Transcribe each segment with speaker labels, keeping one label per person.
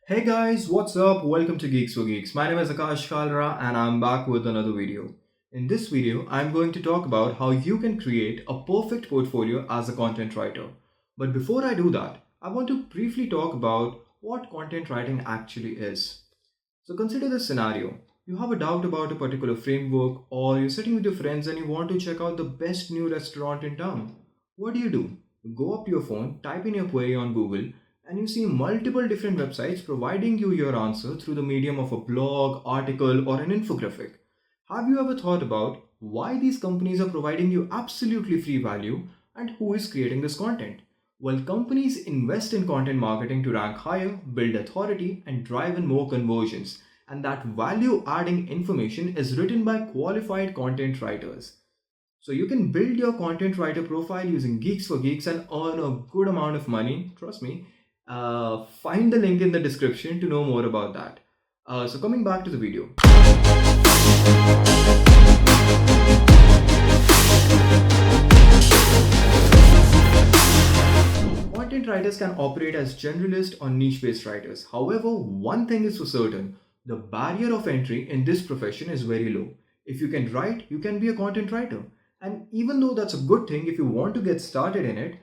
Speaker 1: Hey guys, what's up? Welcome to Geeks for Geeks. My name is Akash Kalra and I'm back with another video. In this video, I'm going to talk about how you can create a perfect portfolio as a content writer. But before I do that, I want to briefly talk about what content writing actually is. So consider this scenario. You have a doubt about a particular framework, or you're sitting with your friends and you want to check out the best new restaurant in town. What do? You go up to your phone, type in your query on Google, and you see multiple different websites providing you your answer through the medium of a blog, article, or an infographic. Have you ever thought about why these companies are providing you absolutely free value and who is creating this content? Well, companies invest in content marketing to rank higher, build authority, and drive in more conversions. And that value adding information is written by qualified content writers. So you can build your content writer profile using Geeks for Geeks and earn a good amount of money. Trust me. Find the link in the description to know more about that. So coming back to the video. Content writers can operate as generalist or niche based writers. However, one thing is for certain, the barrier of entry in this profession is very low. If you can write, you can be a content writer. And even though that's a good thing if you want to get started in it,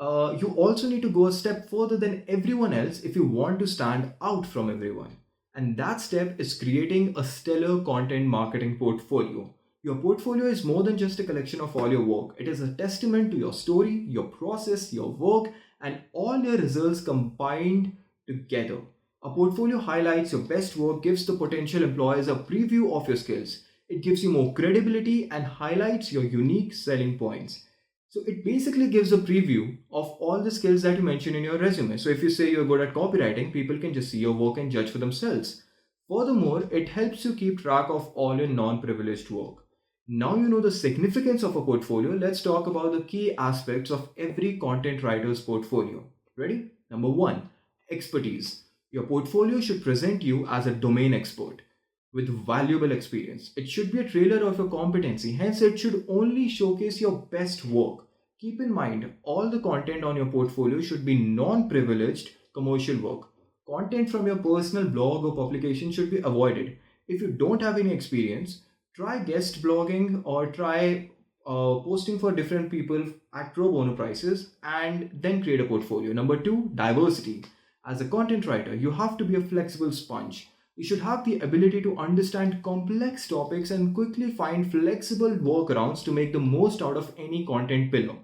Speaker 1: you also need to go a step further than everyone else if you want to stand out from everyone. And that step is creating a stellar content marketing portfolio. Your portfolio is more than just a collection of all your work. It is a testament to your story, your process, your work, and all your results combined together. A portfolio highlights your best work, gives the potential employers a preview of your skills. It gives you more credibility and highlights your unique selling points. So it basically gives a preview of all the skills that you mention in your resume. So if you say you're good at copywriting, people can just see your work and judge for themselves. Furthermore, it helps you keep track of all your non-privileged work. Now you know the significance of a portfolio. Let's talk about the key aspects of every content writer's portfolio. Ready? Number one, expertise. Your portfolio should present you as a domain expert with valuable experience. It should be a trailer of your competency, hence, it should only showcase your best work. Keep in mind, all the content on your portfolio should be non privileged commercial work. Content from your personal blog or publication should be avoided. If you don't have any experience, try guest blogging or try posting for different people at pro bono prices and then create a portfolio. Number two, diversity. As a content writer, you have to be a flexible sponge. You should have the ability to understand complex topics and quickly find flexible workarounds to make the most out of any content pillar.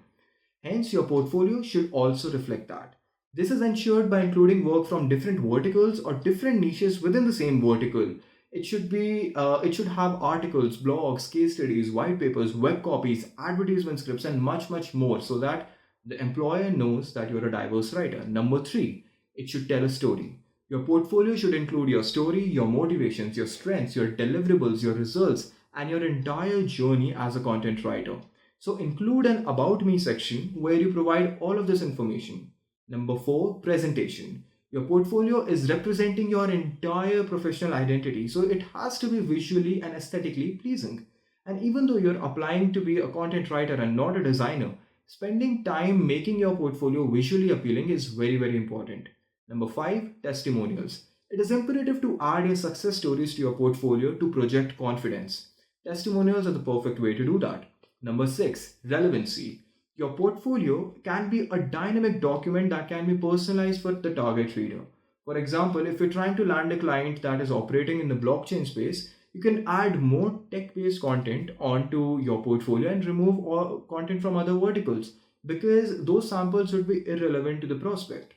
Speaker 1: Hence, your portfolio should also reflect that. This is ensured by including work from different verticals or different niches within the same vertical. It should have articles, blogs, case studies, white papers, web copies, advertisement scripts, and much more so that the employer knows that you're a diverse writer. Number three, it should tell a story. Your portfolio should include your story, your motivations, your strengths, your deliverables, your results, and your entire journey as a content writer. So include an About Me section where you provide all of this information. Number four, presentation. Your portfolio is representing your entire professional identity, so it has to be visually and aesthetically pleasing. And even though you're applying to be a content writer and not a designer, spending time making your portfolio visually appealing is very important. Number five, testimonials. It is imperative to add your success stories to your portfolio to project confidence. Testimonials are the perfect way to do that. Number six, relevancy. Your portfolio can be a dynamic document that can be personalized for the target reader. For example, if you're trying to land a client that is operating in the blockchain space, you can add more tech based content onto your portfolio and remove all content from other verticals because those samples would be irrelevant to the prospect.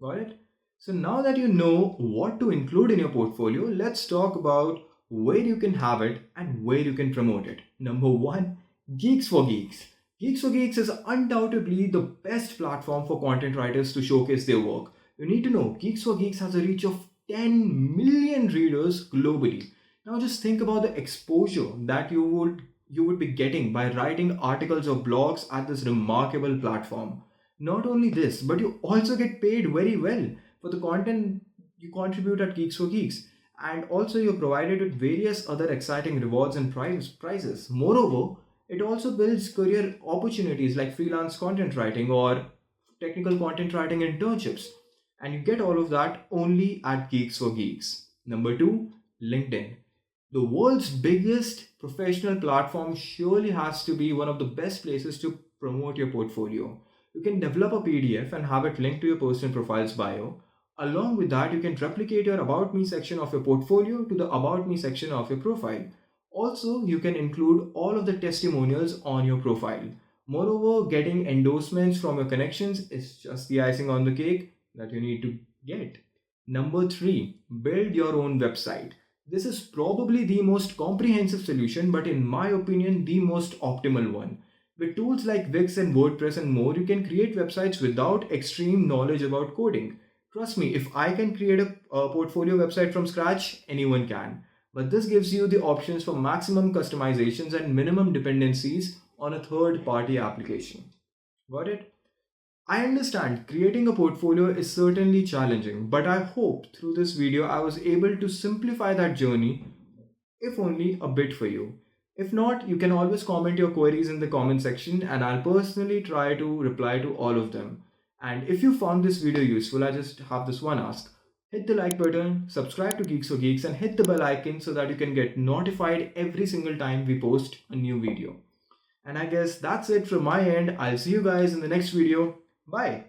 Speaker 1: Got it? So now that you know what to include in your portfolio, let's talk about where you can have it and where you can promote it. Number one, Geeks for Geeks. Geeks for Geeks is undoubtedly the best platform for content writers to showcase their work. You need to know Geeks for Geeks has a reach of 10 million readers globally. Now just think about the exposure that you would be getting by writing articles or blogs at this remarkable platform. Not only this, but you also get paid very well for the content you contribute at Geeks for Geeks. And also you're provided with various other exciting rewards and prizes. Moreover, it also builds career opportunities like freelance content writing or technical content writing internships. And you get all of that only at Geeks for Geeks. Number two, LinkedIn. The world's biggest professional platform surely has to be one of the best places to promote your portfolio. You can develop a PDF and have it linked to your personal profile's bio. Along with that, you can replicate your About Me section of your portfolio to the About Me section of your profile. Also, you can include all of the testimonials on your profile. Moreover, getting endorsements from your connections is just the icing on the cake that you need to get. Number three, build your own website. This is probably the most comprehensive solution, but in my opinion, the most optimal one. With tools like Wix and WordPress and more, you can create websites without extreme knowledge about coding. Trust me, if I can create a portfolio website from scratch, anyone can. But this gives you the options for maximum customizations and minimum dependencies on a third party application. Got it? I understand creating a portfolio is certainly challenging, but I hope through this video I was able to simplify that journey, if only a bit for you. If not, you can always comment your queries in the comment section and I'll personally try to reply to all of them. And if you found this video useful, I just have this one ask. Hit the like button, subscribe to Geeks for Geeks, and hit the bell icon so that you can get notified every single time we post a new video. And I guess that's it from my end. I'll see you guys in the next video. Bye.